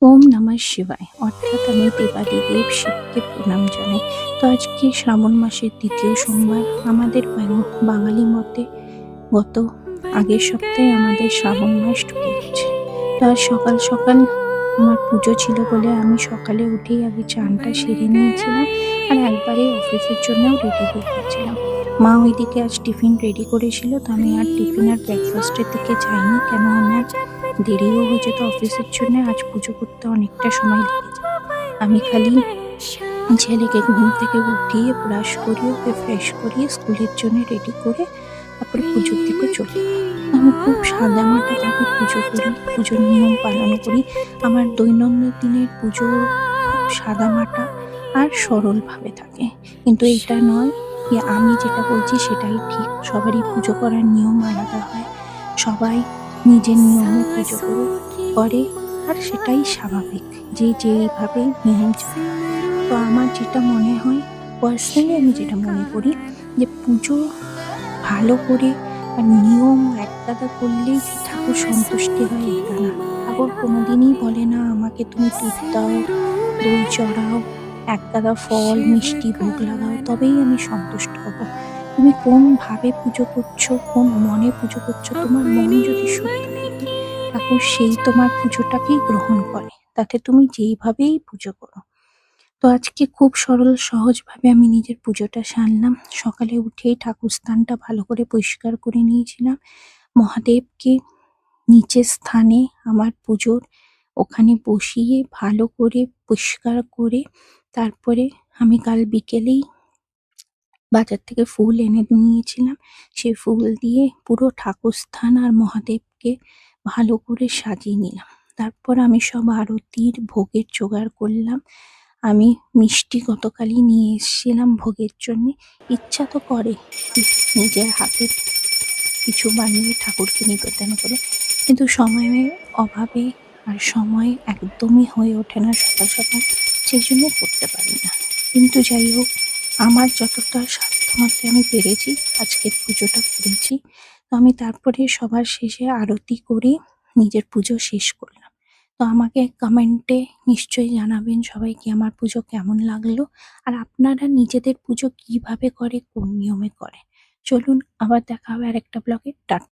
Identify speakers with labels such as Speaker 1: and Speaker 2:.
Speaker 1: ওম নমঃ শিবায়। অর্থাৎ আমি দেবাদিদেব শিবকে প্রণাম জানাই। তো আজকে শ্রাবণ মাসের ২য় সোমবার। আমাদের বাঙালি মতে গত আগের সপ্তাহে আমাদের শ্রাবণ মাস ঢুকে গেছে। তো আজ সকাল সকাল আমার পুজো ছিল বলে আমি সকালে উঠেই আগে চানটা সেরে নিয়েছিলাম, আর একবারে অফিসের জন্যও রেডি হয়ে গেছিলাম। মা ওইদিকে আজ টিফিন রেডি করেছিল, তো আমি আর টিফিন আর ব্রেকফাস্টের দিকে যাইনি, কেন আমার দেরিও হয়ে যেত অফিসের জন্য। আজ পুজো করতে অনেকটা সময় লেগে যায়। আমি খালি ছেলেকে ঘুম থেকে উঠিয়ে ব্রাশ করিয়ে ওকে ফ্রেশ করিয়ে স্কুলের জন্য রেডি করে তারপরে পুজোর দিকে চলে গেলাম। আমি খুব সাদামাটাভাবে পুজো করি, পুজোর নিয়ম পালন করি। আমার দৈনন্দিন দিনের পুজো খুব সাদামাটা আর সরলভাবে থাকে। কিন্তু এটা নয় যে আমি যেটা বলছি সেটাই ঠিক। সবারই পুজো করার নিয়ম আলাদা হয়। সবাই নিজের নিয়মে পুজো করে, আর সেটাই স্বাভাবিক, যে যেইভাবে নিয়ম চায়। তো আমার যেটা মনে হয়, পার্সোনালি আমি যেটা মনে করি, যে পুজো ভালো করে আর নিয়ম একগাদা করলেই যে ঠাকুর সন্তুষ্টি হয় এটা না। ঠাকুর কোনোদিনই বলে না আমাকে তুমি দুধ দাও, দই চড়াও, একগাদা ফল মিষ্টি ভোগ লাগাও, তবেই আমি সন্তুষ্ট হব। তুমি কোন ভাবে পুজো করছো, কোন মনে পুজো করছো, তোমার মন যদি শুদ্ধ থাকে ঠাকুর সেই তোমার পুজোটাকেই গ্রহণ করে, তাতে তুমি যেইভাবেই পুজো করো। তো আজকে খুব সরল সহজভাবে আমি নিজের পুজোটা সারলাম। সকালে উঠেই ঠাকুর স্থানটা ভালো করে পরিষ্কার করে নিয়েছিলাম। মহাদেবকে নিচের স্থানে আমার পুজোর ওখানে বসিয়ে ভালো করে পরিষ্কার করে তারপরে আমি কাল বিকেলেই বাজার থেকে ফুল এনে নিয়েছিলাম। সেই ফুল দিয়ে পুরো ঠাকুর স্থান আর মহাদেবকে ভালো করে সাজিয়ে নিলাম। তারপর আমি সব আরতির ভোগের জোগাড় করলাম। আমি মিষ্টি গতকালই নিয়ে এসেছিলাম ভোগের জন্যে। ইচ্ছা তো করে নিজের হাতে কিছু বানিয়ে ঠাকুরকে নিবেদন করে, কিন্তু সময়ের অভাবে আর সময় একদমই হয়ে ওঠে না সকাল সকাল, সেই জন্য করতে পারি না। কিন্তু যাই হোক, আমার যতটা সাধ্যমতে আমি পেরেছি আজকের পুজোটা করেছি। তো আমি তারপরে সবার শেষে আরতি করে নিজের পুজো শেষ করলাম। তো আমাকে কমেন্টে নিশ্চয়ই জানাবেন সবাই কি আমার পুজো কেমন লাগলো, আর আপনারা নিজেদের পুজো কিভাবে করে, কোন নিয়মে করে। চলুন আবার দেখা হবে আরেকটা ব্লগে। টাটা।